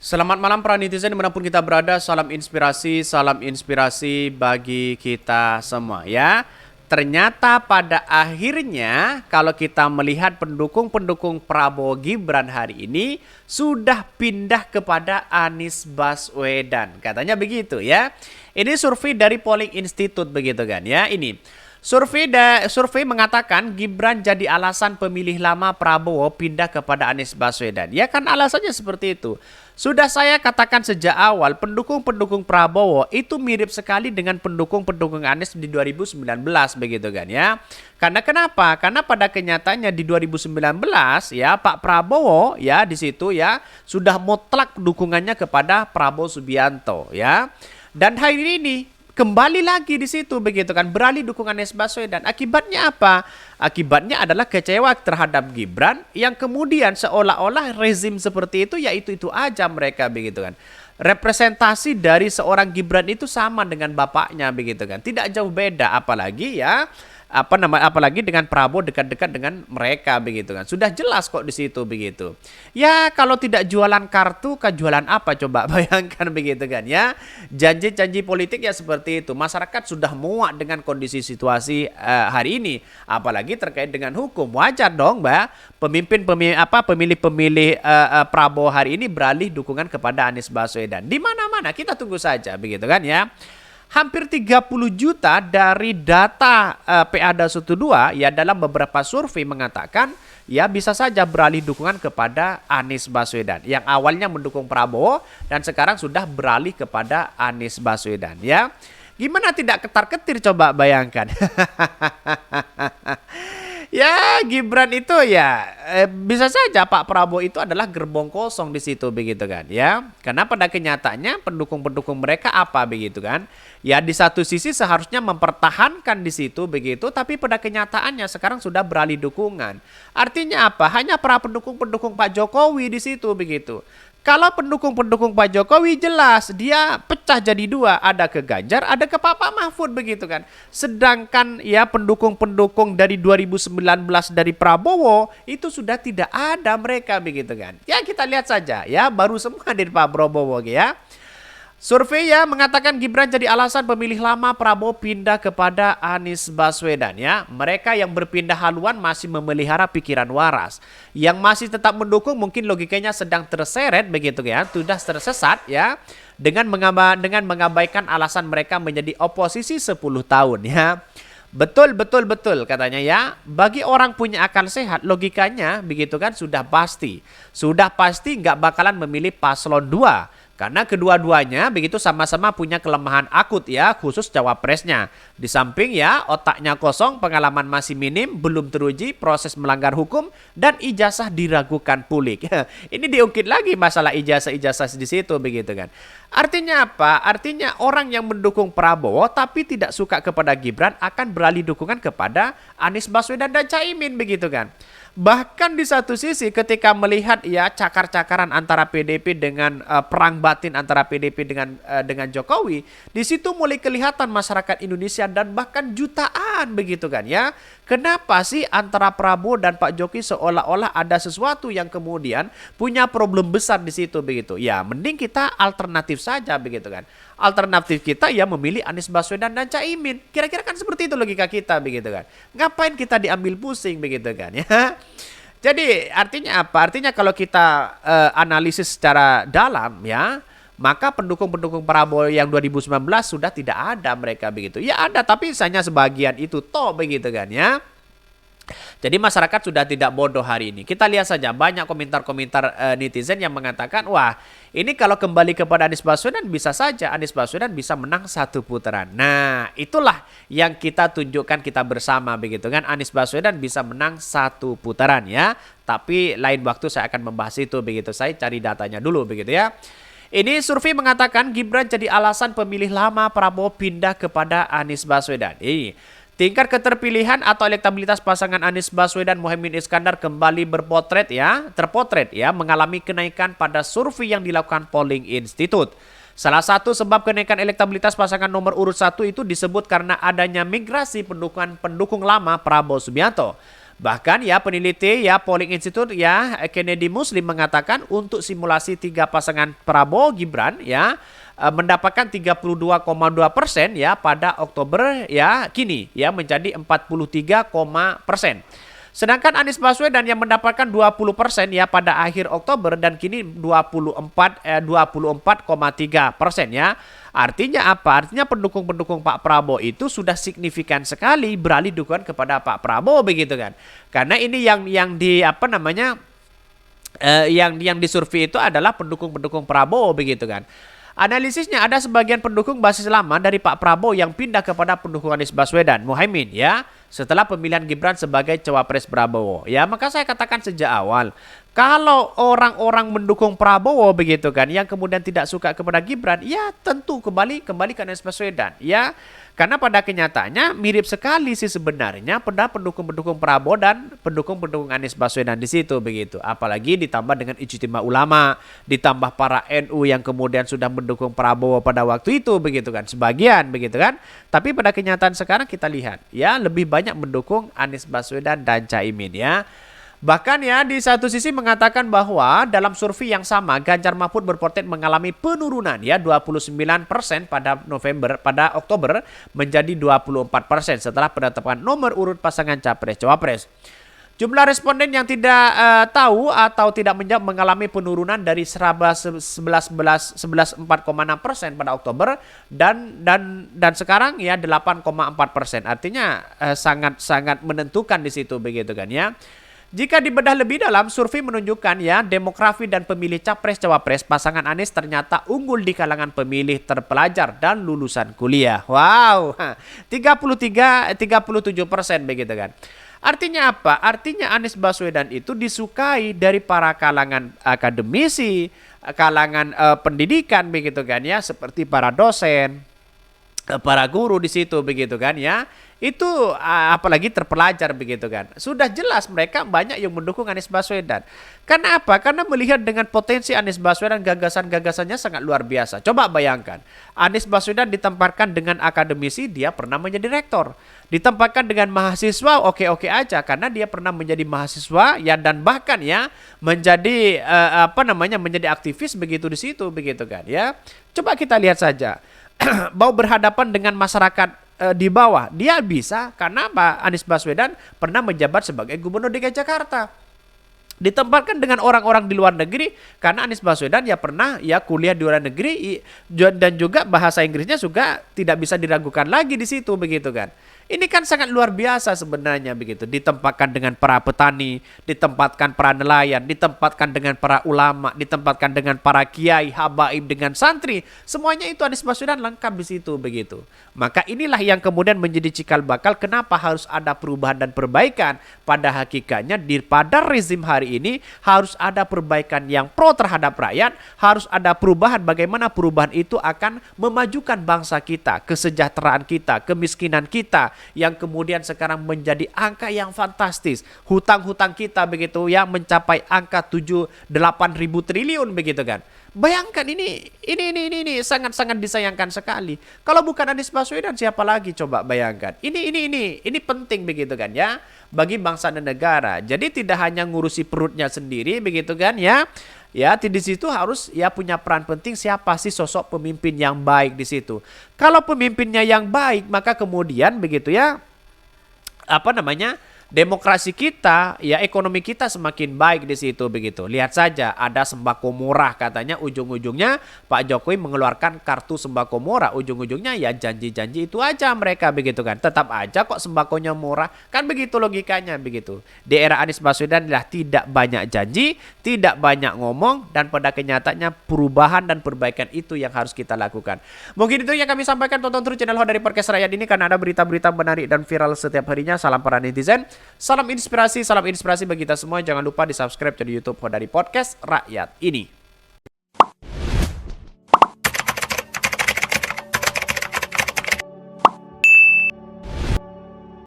Selamat malam para netizen dimanapun kita berada, salam inspirasi bagi kita semua ya. Ternyata pada akhirnya kalau kita melihat pendukung-pendukung Prabowo Gibran hari ini sudah pindah kepada Anies Baswedan. Katanya begitu ya. Ini survei dari Polling Institute begitu kan ya. Ini survei mengatakan Gibran jadi alasan pemilih lama Prabowo pindah kepada Anies Baswedan. Ya kan alasannya seperti itu. Sudah saya katakan sejak awal pendukung-pendukung Prabowo itu mirip sekali dengan pendukung-pendukung Anies di 2019 begitu kan ya. Karena kenapa? Karena pada kenyataannya di 2019 ya Pak Prabowo ya di situ ya sudah mutlak dukungannya kepada Prabowo Subianto ya. Dan hari ini kembali lagi di situ begitu kan, beralih dukungan Anies Baswedan. Akibatnya apa? Akibatnya adalah kecewa terhadap Gibran yang kemudian seolah-olah rezim seperti itu ya itu aja mereka begitu kan. Representasi dari seorang Gibran itu sama dengan bapaknya begitu kan. Tidak jauh beda apalagi ya apalagi dengan Prabowo dekat-dekat dengan mereka begitu kan. Sudah jelas kok di situ begitu. Ya kalau tidak jualan kartu, kan jualan apa coba bayangkan begitu kan ya. Janji-janji politik ya seperti itu. Masyarakat sudah muak dengan kondisi situasi hari ini, apalagi terkait dengan hukum. Wajar dong, Mbak. Pemilih-pemilih Prabowo hari ini beralih dukungan kepada Anies Baswedan. Di mana-mana kita tunggu saja begitu kan ya. Hampir 30 juta dari data PA 12 ya dalam beberapa survei mengatakan ya bisa saja beralih dukungan kepada Anies Baswedan yang awalnya mendukung Prabowo dan sekarang sudah beralih kepada Anies Baswedan ya. Gimana tidak ketar-ketir coba bayangkan. Ya Gibran itu ya bisa saja Pak Prabowo itu adalah gerbong kosong di situ begitu kan ya. Karena pada kenyataannya pendukung-pendukung mereka apa begitu kan. Ya di satu sisi seharusnya mempertahankan di situ begitu, tapi pada kenyataannya sekarang sudah beralih dukungan. Artinya apa? Hanya para pendukung-pendukung Pak Jokowi di situ begitu. Kalau pendukung-pendukung Pak Jokowi jelas dia pecah jadi dua, ada ke Ganjar, ada ke Pak Mahfud begitu kan. Sedangkan ya pendukung-pendukung dari 2019 dari Prabowo itu sudah tidak ada mereka begitu kan. Ya kita lihat saja ya, baru semua dari Pak Prabowo ya. Survei ya mengatakan Gibran jadi alasan pemilih lama Prabowo pindah kepada Anies Baswedan ya. Mereka yang berpindah haluan masih memelihara pikiran waras. Yang masih tetap mendukung mungkin logikanya sedang terseret begitu ya, sudah tersesat ya. Dengan mengabaikan alasan mereka menjadi oposisi 10 tahun ya. Betul katanya ya. Bagi orang punya akal sehat logikanya begitu kan sudah pasti. Sudah pasti nggak bakalan memilih paslon 2. Karena kedua-duanya begitu sama-sama punya kelemahan akut ya, khusus cawapresnya. Di samping ya otaknya kosong, pengalaman masih minim, belum teruji, proses melanggar hukum, dan ijazah diragukan pulih. Ini diungkit lagi masalah ijazah-ijazah di situ begitu kan. Artinya apa? Artinya orang yang mendukung Prabowo tapi tidak suka kepada Gibran akan beralih dukungan kepada Anies Baswedan dan Caimin begitu kan. Bahkan di satu sisi ketika melihat ya cakar-cakaran antara PDP dengan perang batin antara PDP dengan Jokowi, di situ mulai kelihatan masyarakat Indonesia dan bahkan jutaan begitu kan ya. Kenapa sih antara Prabowo dan Pak Jokowi seolah-olah ada sesuatu yang kemudian punya problem besar di situ begitu. Ya, mending kita alternatif saja begitu kan. Alternatif kita ya memilih Anies Baswedan dan Caimin. Kira-kira kan seperti itu logika kita begitu kan. Ngapain kita diambil pusing begitu kan ya. Jadi artinya apa? Artinya kalau kita analisis secara dalam ya, maka pendukung-pendukung Prabowo yang 2019 sudah tidak ada mereka begitu. Ya ada tapi hanya sebagian itu toh begitu kan ya. Jadi masyarakat sudah tidak bodoh hari ini. Kita lihat saja banyak komentar-komentar netizen yang mengatakan, wah ini kalau kembali kepada Anies Baswedan bisa saja Anies Baswedan bisa menang satu putaran. Nah itulah yang kita tunjukkan kita bersama begitu kan. Anies Baswedan bisa menang satu putaran ya. Tapi lain waktu saya akan membahas itu begitu. Saya cari datanya dulu begitu ya. Ini survei mengatakan Gibran jadi alasan pemilih lama Prabowo pindah kepada Anies Baswedan. Tingkat keterpilihan atau elektabilitas pasangan Anies Baswedan Muhaimin Iskandar kembali terpotret ya mengalami kenaikan pada survei yang dilakukan Polling Institute. Salah satu sebab kenaikan elektabilitas pasangan nomor urut 1 itu disebut karena adanya migrasi pendukung lama Prabowo Subianto. Bahkan ya peneliti ya Polling Institute ya Kennedy Muslim mengatakan untuk simulasi 3 pasangan Prabowo Gibran ya mendapatkan 32,2% ya pada Oktober ya kini ya menjadi 43%. Sedangkan Anies Baswedan yang mendapatkan 20% ya pada akhir Oktober dan kini 24,3% ya. Artinya apa? Artinya pendukung-pendukung Pak Prabowo itu sudah signifikan sekali beralih dukungan kepada Pak Prabowo begitu kan. Karena ini yang di apa namanya yang disurvei itu adalah pendukung-pendukung Prabowo begitu kan. Analisisnya ada sebagian pendukung basis lama dari Pak Prabowo yang pindah kepada pendukung Anies Baswedan, Muhaimin ya, setelah pemilihan Gibran sebagai cawapres Prabowo. Ya, maka saya katakan sejak awal, kalau orang-orang mendukung Prabowo begitu kan, yang kemudian tidak suka kepada Gibran, ya tentu kembali ke Anies Baswedan, ya. Karena pada kenyataannya mirip sekali sih sebenarnya pada pendukung-pendukung Prabowo dan pendukung-pendukung Anies Baswedan di situ begitu. Apalagi ditambah dengan ijtima ulama, ditambah para NU yang kemudian sudah mendukung Prabowo pada waktu itu begitu kan, sebagian begitu kan. Tapi pada kenyataan sekarang kita lihat ya lebih banyak mendukung Anies Baswedan dan Caimin ya. Bahkan ya di satu sisi mengatakan bahwa dalam survei yang sama Ganjar Mahfud berpotensi mengalami penurunan ya 29% pada Oktober menjadi 24% setelah penetapan nomor urut pasangan capres-cawapres. Jumlah responden yang tidak tahu atau tidak menjawab mengalami penurunan dari 11,4% pada Oktober dan sekarang ya 8,4%. Artinya sangat menentukan di situ begitu kan ya. Jika dibedah lebih dalam, survei menunjukkan ya demografi dan pemilih capres-cawapres pasangan Anies ternyata unggul di kalangan pemilih terpelajar dan lulusan kuliah. Wow, 37% begitu kan. Artinya apa? Artinya Anies Baswedan itu disukai dari para kalangan akademisi, kalangan pendidikan begitu kan ya, seperti para dosen, para guru di situ begitu kan ya. Itu apalagi terpelajar begitu kan. Sudah jelas mereka banyak yang mendukung Anies Baswedan. Karena apa? Karena melihat dengan potensi Anies Baswedan gagasan-gagasannya sangat luar biasa. Coba bayangkan, Anies Baswedan ditempatkan dengan akademisi, dia pernah menjadi rektor. Ditempatkan dengan mahasiswa, oke-oke aja karena dia pernah menjadi mahasiswa ya dan bahkan ya menjadi menjadi aktivis begitu di situ begitu kan ya. Coba kita lihat saja. Mau berhadapan dengan masyarakat di bawah, dia bisa karena Pak Anies Baswedan pernah menjabat sebagai Gubernur DKI Jakarta. Ditempatkan dengan orang-orang di luar negeri karena Anies Baswedan ya pernah ya kuliah di luar negeri dan juga bahasa Inggrisnya juga tidak bisa diragukan lagi di situ begitu kan. Ini kan sangat luar biasa sebenarnya begitu. Ditempatkan dengan para petani, ditempatkan para nelayan, ditempatkan dengan para ulama, ditempatkan dengan para kiai, habaib, dengan santri. Semuanya itu Anies Baswedan lengkap di situ begitu. Maka inilah yang kemudian menjadi cikal bakal kenapa harus ada perubahan dan perbaikan. Pada hakikatnya pada rezim hari ini harus ada perbaikan yang pro terhadap rakyat, harus ada perubahan bagaimana perubahan itu akan memajukan bangsa kita, kesejahteraan kita, kemiskinan kita yang kemudian sekarang menjadi angka yang fantastis. Hutang-hutang kita begitu yang mencapai angka 7-8 ribu triliun begitu kan. Bayangkan ini sangat-sangat disayangkan sekali. Kalau bukan Anies Baswedan siapa lagi coba bayangkan. Ini penting begitu kan ya bagi bangsa dan negara. Jadi tidak hanya ngurusi perutnya sendiri begitu kan ya. Ya, di situ harus ya punya peran penting siapa sih sosok pemimpin yang baik di situ. Kalau pemimpinnya yang baik, maka kemudian begitu ya demokrasi kita, ya ekonomi kita semakin baik di situ begitu. Lihat saja ada sembako murah katanya ujung-ujungnya Pak Jokowi mengeluarkan kartu sembako murah. Ujung-ujungnya ya janji-janji itu aja mereka begitu kan. Tetap aja kok sembakonya murah. Kan begitu logikanya begitu. Di era Anies Baswedan lah tidak banyak janji, tidak banyak ngomong dan pada kenyataannya perubahan dan perbaikan itu yang harus kita lakukan. Mungkin itu yang kami sampaikan. Tonton terus channel Ho dari Podcast Rakyat ini karena ada berita-berita menarik dan viral setiap harinya. Salam para netizen. Salam inspirasi bagi kita semua. Jangan lupa di subscribe channel YouTube Ho dari Podcast Rakyat ini.